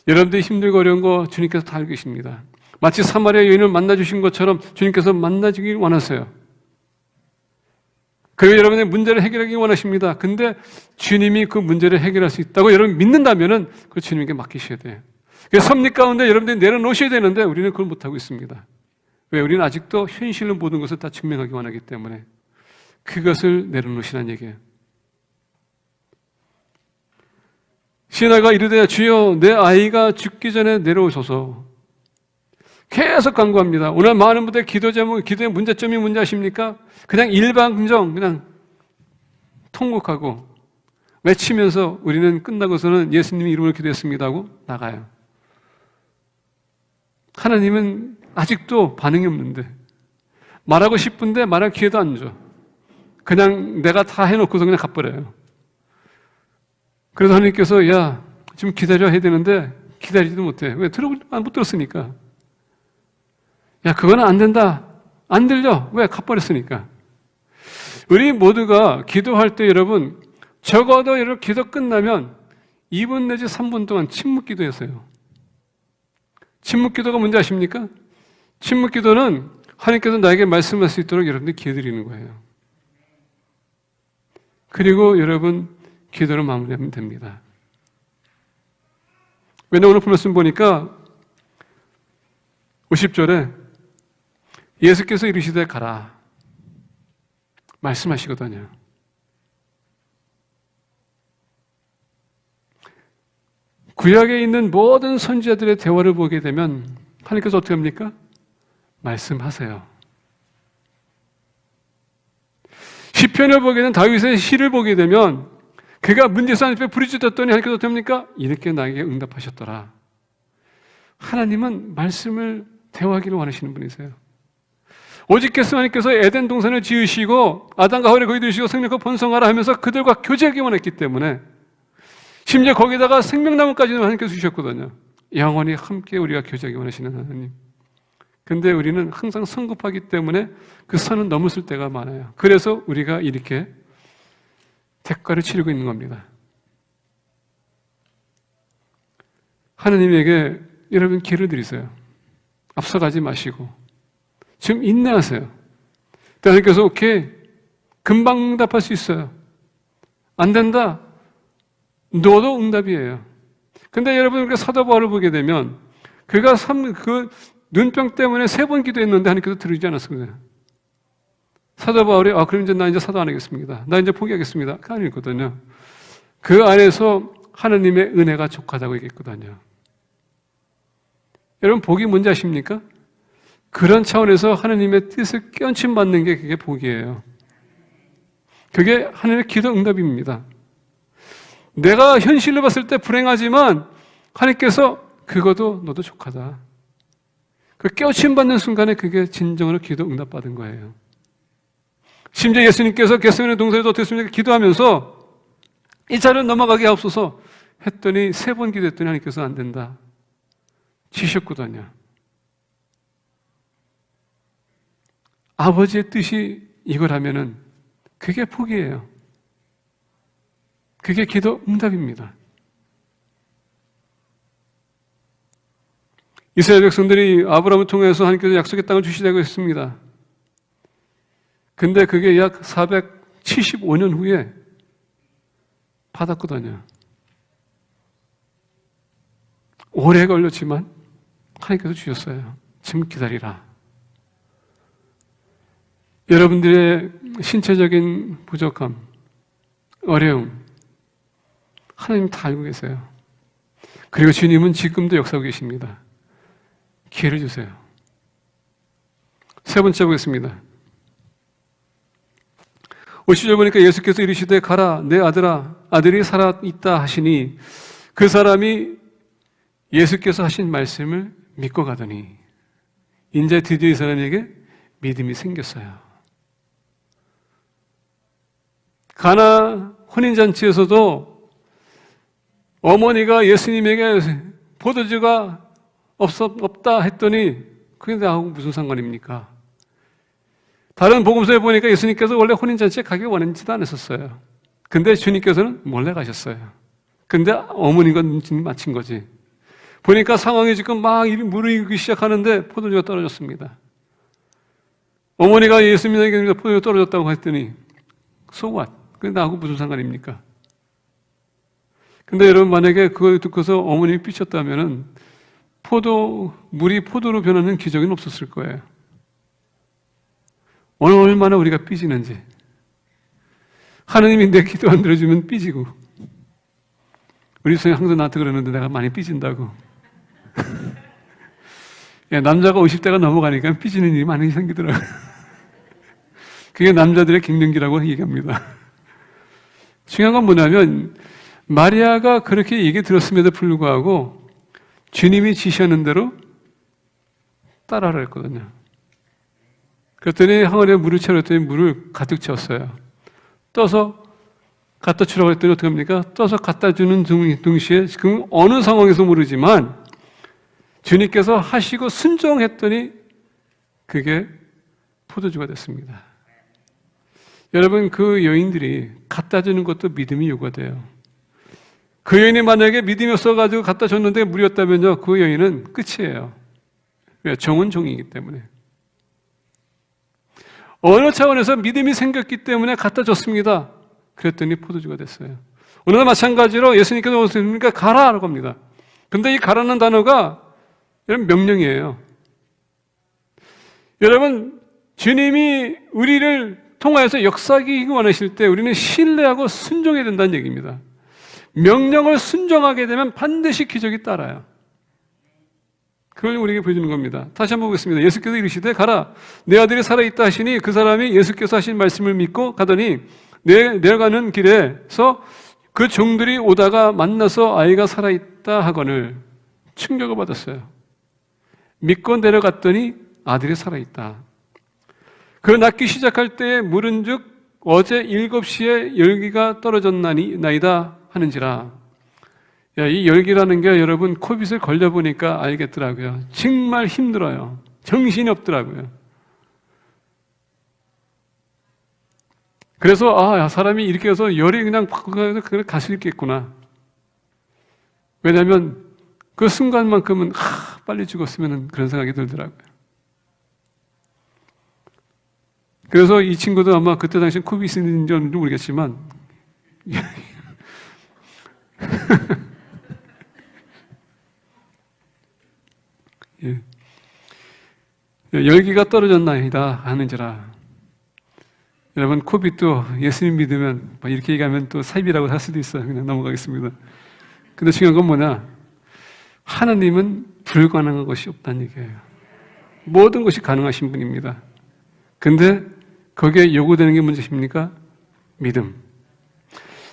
여러분들이 힘들고 어려운 거 주님께서 다 알고 계십니다. 마치 사마리아 여인을 만나주신 것처럼 주님께서 만나주길 원하세요. 그리고 여러분의 문제를 해결하기 원하십니다. 근데 주님이 그 문제를 해결할 수 있다고 여러분 믿는다면 그 주님께 맡기셔야 돼요. 그래서 섭리 가운데 여러분들이 내려놓으셔야 되는데 우리는 그걸 못하고 있습니다. 왜? 우리는 아직도 현실로 모든 것을 다 증명하기 원하기 때문에 그것을 내려놓으시라는 얘기예요. 시나가 이르되 주여 내 아이가 죽기 전에 내려오소서. 계속 간구합니다. 오늘 많은 분들 기도 제목, 기도의 문제점이 뭔지 아십니까? 그냥 일방적 그냥 통곡하고 외치면서 우리는 끝나고서는 예수님 이름으로 기도했습니다 하고 나가요. 하나님은 아직도 반응이 없는데 말하고 싶은데 말할 기회도 안 줘. 그냥 내가 다 해놓고서 그냥 가버려요. 그래서 하나님께서 야 좀 기다려 해야 되는데 기다리지도 못해. 왜? 못 들었으니까. 야 그거는 안 된다. 안 들려. 왜? 가버렸으니까. 우리 모두가 기도할 때 여러분 적어도 여러분 기도 끝나면 2분 내지 3분 동안 침묵 기도했어요. 침묵 기도가 뭔지 아십니까? 침묵 기도는 하나님께서 나에게 말씀할 수 있도록 여러분들이 기회 드리는 거예요. 그리고 여러분 기도를 마무리하면 됩니다. 왜냐하면 오늘 말씀 보니까 50절에 예수께서 이르시되 가라 말씀하시거든요. 구약에 있는 모든 선지자들의 대화를 보게 되면 하나님께서 어떻게 합니까? 말씀하세요. 시편을 보게 되면 다윗의 시를 보게 되면 그가 문제서 하나님 앞에 부르짖었더니 하나님께서 어떻게 합니까? 이렇게 나에게 응답하셨더라. 하나님은 말씀을 대화하기를 원하시는 분이세요. 오직께서 하나님께서 에덴 동산을 지으시고 아담과 하와를 거기 두시고 생명과 번성하라 하면서 그들과 교제하기 원했기 때문에 심지어 거기다가 생명나무까지도 하나님께서 주셨거든요. 영원히 함께 우리가 교제하기 원하시는 하나님. 근데 우리는 항상 성급하기 때문에 그 선은 넘었을 때가 많아요. 그래서 우리가 이렇게 대가를 치르고 있는 겁니다. 하나님에게 여러분 기회를 드리세요. 앞서가지 마시고 지금 인내하세요. 하나님께서 오케이 금방 응답할 수 있어요. 안 된다. 너도 응답이에요. 근데 여러분 사도 바울을 보게 되면 그가 그 눈병 때문에 3번 기도했는데 하나님께서 들으지 않았습니다. 사도 바울이 그럼 이제 나 사도 안 하겠습니다. 나 이제 포기하겠습니다. 그게 아니거든요. 그 안에서 하나님의 은혜가 족하다고 얘기했거든요. 여러분 복이 뭔지 아십니까? 그런 차원에서 하나님의 뜻을 깨우침 받는 게 그게 복이에요. 그게 하나님의 기도 응답입니다. 내가 현실로 봤을 때 불행하지만 하나님께서 그것도 너도 족하다. 그 깨우침 받는 순간에 그게 진정으로 기도 응답받은 거예요. 심지어 예수님께서 겟세마네 동산에서 어떻게 했습니까? 기도하면서 이 자리를 넘어가게 하옵소서 했더니 3번 기도했더니 하나님께서 안 된다. 지셨거든요. 아버지의 뜻이 이거라면은 그게 복이에요. 그게 기도 응답입니다. 이스라엘 백성들이 아브라함을 통해서 하나님께서 약속의 땅을 주시자고 했습니다. 근데 그게 약 475년 후에 받았거든요. 오래 걸렸지만 하나님께서 주셨어요. 지금 기다리라. 여러분들의 신체적인 부족함, 어려움 하나님 다 알고 계세요. 그리고 주님은 지금도 역사하고 계십니다. 기회를 주세요. 3번째 보겠습니다. 50절 보니까 예수께서 이르시되 가라 내 아들아 아들이 살아있다 하시니 그 사람이 예수께서 하신 말씀을 믿고 가더니 이제 드디어 이 사람에게 믿음이 생겼어요. 가나 혼인잔치에서도 어머니가 예수님에게 포도주가 없다 했더니 그게 나하고 무슨 상관입니까? 다른 복음서에 보니까 예수님께서 원래 혼인잔치에 가기 원했지도 않았었어요. 근데 주님께서는 몰래 가셨어요. 근데 어머니가 눈치 맞힌 거지. 보니까 상황이 지금 막 무르익기 시작하는데 포도주가 떨어졌습니다. 어머니가 예수님에게 포도주가 떨어졌다고 했더니 So what? 그게 나하고 무슨 상관입니까? 근데 여러분 만약에 그걸 듣고서 어머님이 삐쳤다면은 물이 포도로 변하는 기적은 없었을 거예요. 얼마나 우리가 삐지는지. 하느님이 내 기도 안 들어주면 삐지고. 우리 성이 항상 나한테 그러는데 내가 많이 삐진다고. 야, 남자가 50대가 넘어가니까 삐지는 일이 많이 생기더라고요. 그게 남자들의 갱년기라고 얘기합니다. 중요한 건 뭐냐면 마리아가 그렇게 얘기 들었음에도 불구하고 주님이 지시하는 대로 따라하라 했거든요. 그랬더니 항아리에 물을 채웠더니 물을 가득 채웠어요. 떠서 갖다 주라고 했더니 어떻게 합니까? 떠서 갖다 주는 동시에 지금 어느 상황에서 모르지만 주님께서 하시고 순종했더니 그게 포도주가 됐습니다. 여러분, 그 여인들이 갖다 주는 것도 믿음이 요구가 돼요. 그 여인이 만약에 믿음이 없어가지고 갖다 줬는데 물이었다면요, 그 여인은 끝이에요. 왜? 종은 종이기 때문에. 어느 차원에서 믿음이 생겼기 때문에 갖다 줬습니다. 그랬더니 포도주가 됐어요. 오늘도 마찬가지로 예수님께서 오셨으니까 가라라고 합니다. 근데 이 가라는 단어가 여러분 명령이에요. 여러분, 주님이 우리를 통하여서 역사하기 원하실 때 우리는 신뢰하고 순종해야 된다는 얘기입니다. 명령을 순종하게 되면 반드시 기적이 따라요. 그걸 우리에게 보여주는 겁니다. 다시 한번 보겠습니다. 예수께서 이르시되 가라 내 아들이 살아있다 하시니 그 사람이 예수께서 하신 말씀을 믿고 가더니 내려가는 길에서 그 종들이 오다가 만나서 아이가 살아있다 하거늘 충격을 받았어요. 믿고 내려갔더니 아들이 살아있다. 그 낳기 시작할 때에 물은즉 어제 7시에 열기가 떨어졌나이다 하는지라. 이 열기라는 게 여러분 코빗을 걸려보니까 알겠더라고요. 정말 힘들어요. 정신이 없더라고요. 그래서 사람이 이렇게 해서 열이 그냥 팍 갈 수 있겠구나. 왜냐하면 그 순간만큼은 빨리 죽었으면 그런 생각이 들더라고요. 그래서 이 친구도 아마 그때 당시 코빗인지 모르겠지만 예. 열기가 떨어졌나이다 하는지라. 여러분, 코빗도 예수님 믿으면 이렇게 얘기하면 또 사입이라고 할 수도 있어요. 그냥 넘어가겠습니다. 근데 중요한 건 뭐냐? 하나님은 불가능한 것이 없다는 얘기예요. 모든 것이 가능하신 분입니다. 근데 거기에 요구되는 게 문제십니까? 믿음.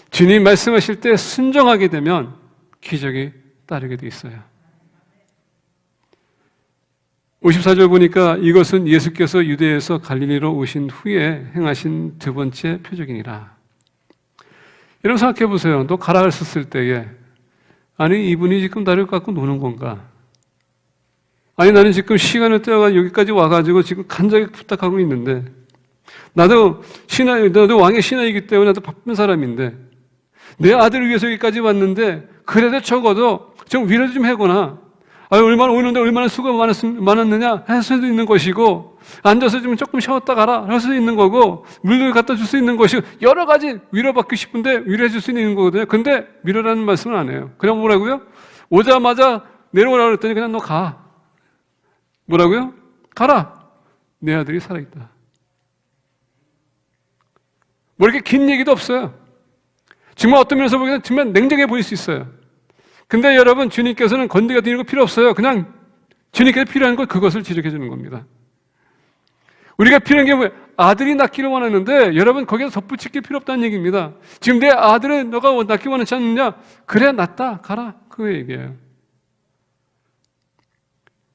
주님 말씀하실 때 순종하게 되면 기적이 따르게 돼 있어요. 54절 보니까 이것은 예수께서 유대에서 갈릴리로 오신 후에 행하신 두 번째 표적이니라. 여러분 생각해 보세요. 너 가라 했었을 때에 아니 이분이 지금 나를 갖고 노는 건가? 아니 나는 지금 시간을 떼어가 여기까지 와가지고 지금 간절히 부탁하고 있는데 나도 왕의 신하이기 때문에 나도 바쁜 사람인데 내 아들을 위해서 여기까지 왔는데 그래도 적어도 좀 위로 좀 해거나 얼마나 오는데 얼마나 수고가 많았느냐 할 수도 있는 것이고 앉아서 좀 조금 쉬었다 가라 할 수도 있는 거고 물을 갖다 줄 수 있는 것이고 여러 가지 위로받고 싶은데 위로해 줄 수 있는 거거든요. 근데 위로라는 말씀은 안 해요. 그냥 뭐라고요? 오자마자 내려오라고 그랬더니 그냥 너 가. 뭐라고요? 가라. 내 아들이 살아있다. 뭐 이렇게 긴 얘기도 없어요. 정말 어떤 면에서 보기에는 정말 냉정해 보일 수 있어요. 근데 여러분 주님께서는 건드가 드리는 거 필요 없어요. 그냥 주님께서 필요한 것 그것을 지적해 주는 겁니다. 우리가 필요한 게 뭐예요? 아들이 낳기를 원하는데 여러분 거기에 덧붙일 게 필요 없다는 얘기입니다. 지금 내 아들은 너가 낳기 원하지 않느냐? 그래 낳다 가라 그 얘기예요.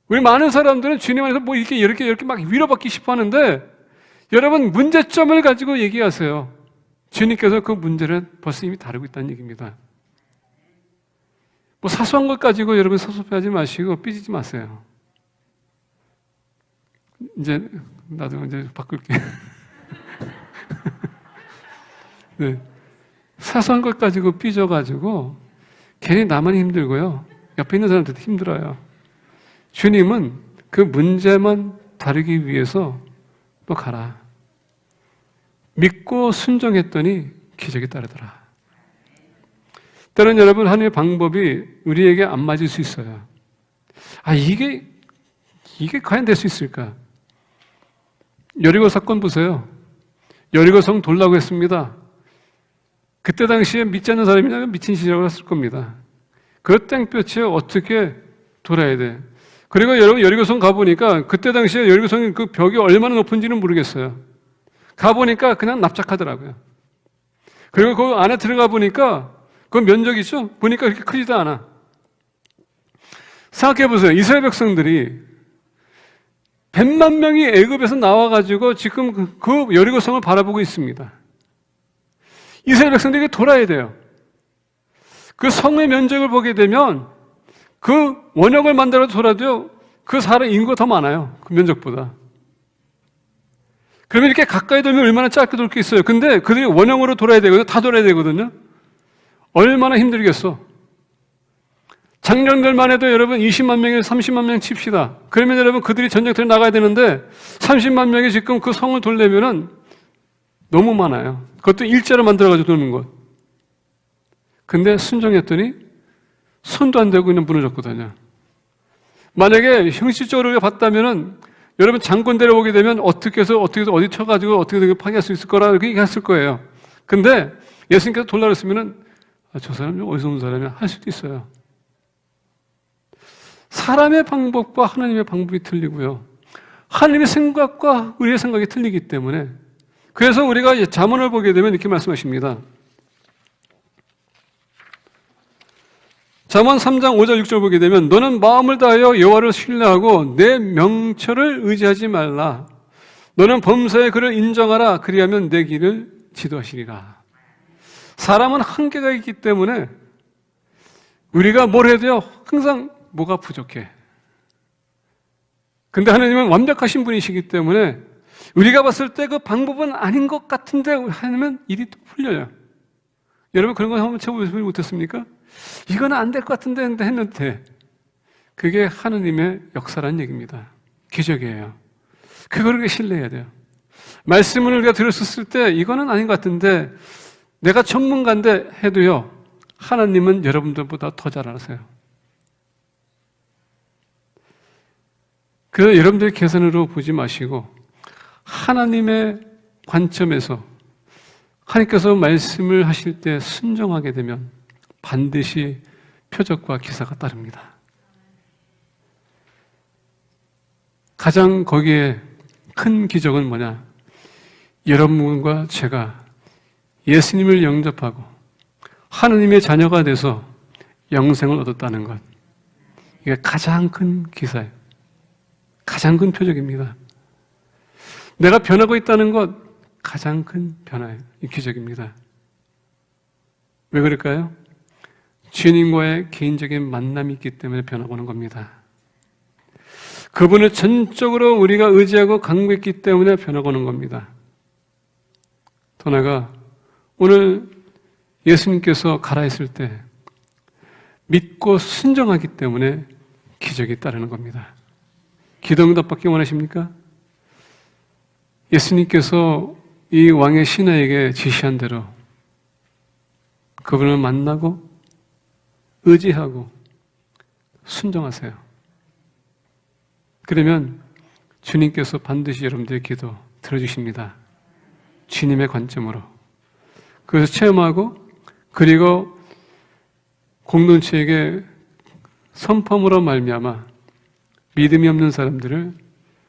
우리 많은 사람들은 주님 안에서 뭐 이렇게 막 위로받기 싶어 하는데 여러분 문제점을 가지고 얘기하세요. 주님께서 그 문제를 벌써 이미 다루고 있다는 얘기입니다. 뭐 사소한 것 가지고 여러분 섭섭해하지 마시고 삐지지 마세요. 이제 나도 이제 바꿀게. 네. 사소한 것 가지고 삐져가지고 괜히 나만 힘들고요. 옆에 있는 사람들도 힘들어요. 주님은 그 문제만 다루기 위해서 또 가라. 믿고 순종했더니 기적이 따르더라. 때로는 여러분 하나님의 방법이 우리에게 안 맞을 수 있어요. 아, 이게 과연 될 수 있을까? 여리고 사건 보세요. 여리고 성 돌라고 했습니다. 그때 당시에 믿지 않는 사람이라면 미친 짓이라고 했을 겁니다. 그 땡볕에 어떻게 돌아야 돼? 그리고 여러분 여리고 성 가보니까 그때 당시에 여리고 성의 그 벽이 얼마나 높은지는 모르겠어요. 가보니까 그냥 납작하더라고요. 그리고 그 안에 들어가 보니까 그 면적이죠? 보니까 그렇게 크지도 않아. 생각해 보세요. 이스라엘 백성들이 100만 명이 애굽에서 나와가지고 지금 그 여리고 성을 바라보고 있습니다. 이스라엘 백성들이 돌아야 돼요. 그 성의 면적을 보게 되면 그 원형을 만들어 돌아도 그 사람 인구가 더 많아요. 그 면적보다. 그러면 이렇게 가까이 돌면 얼마나 짧게 돌 게 있어요. 근데 그들이 원형으로 돌아야 되거든요. 다 돌아야 되거든요. 얼마나 힘들겠어. 작년들만 해도 여러분 20만 명에 30만 명 칩시다. 그러면 여러분 그들이 전쟁터에 나가야 되는데 30만 명이 지금 그 성을 돌려면은 너무 많아요. 그것도 일자로 만들어가지고 도는 것. 근데 순종했더니 손도 안 대고 있는 무너졌거든요. 만약에 형식적으로 우리가 봤다면은 여러분 장군대로 오게 되면 어떻게 해서 어디 쳐가지고 어떻게 파괴할 수 있을 거라 이렇게 얘기했을 거예요. 근데 예수님께서 돌라 그랬으면은 저 사람 좀 어디서 온 사람이야 할 수도 있어요. 사람의 방법과 하나님의 방법이 틀리고요. 하나님의 생각과 우리의 생각이 틀리기 때문에 그래서 우리가 잠언을 보게 되면 이렇게 말씀하십니다. 잠언 3장 5절 6절 보게 되면 너는 마음을 다하여 여호와를 신뢰하고 내 명철을 의지하지 말라. 너는 범사의 그를 인정하라. 그리하면 내 길을 지도하시리라. 사람은 한계가 있기 때문에 우리가 뭘 해도요 항상 뭐가 부족해. 근데 하나님은 완벽하신 분이시기 때문에 우리가 봤을 때 그 방법은 아닌 것 같은데 하면 일이 또 풀려요. 여러분 그런 거 한번 쳐보지 못했습니까? 이거는 안 될 것 같은데 했는데 그게 하나님의 역사라는 얘기입니다. 기적이에요. 그거를 신뢰해야 돼요. 말씀을 우리가 들었을 때 이거는 아닌 것 같은데 내가 전문가인데 해도요 하나님은 여러분들보다 더 잘 아세요. 그래서 여러분들의 계산으로 보지 마시고 하나님의 관점에서 하나님께서 말씀을 하실 때 순종하게 되면 반드시 표적과 기사가 따릅니다. 가장 거기에 큰 기적은 뭐냐? 여러분과 제가 예수님을 영접하고 하나님의 자녀가 돼서 영생을 얻었다는 것. 이게 가장 큰 기사예요. 가장 큰 표적입니다. 내가 변하고 있다는 것 가장 큰 변화예요. 이 기적입니다. 왜 그럴까요? 주님과의 개인적인 만남이 있기 때문에 변화보는 겁니다. 그분을 전적으로 우리가 의지하고 강구했기 때문에 변화보는 겁니다. 더 나아가 오늘 예수님께서 가라 했을 때 믿고 순종하기 때문에 기적이 따르는 겁니다. 기도응답 받기 원하십니까? 예수님께서 이 왕의 신하에게 지시한 대로 그분을 만나고 의지하고 순종하세요. 그러면 주님께서 반드시 여러분들의 기도 들어주십니다. 주님의 관점으로. 그래서 체험하고 그리고 공동체에게 선포함으로 말미암아 믿음이 없는 사람들을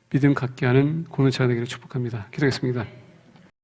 믿음 갖게 하는 공동체가 되기를 축복합니다. 기도하겠습니다.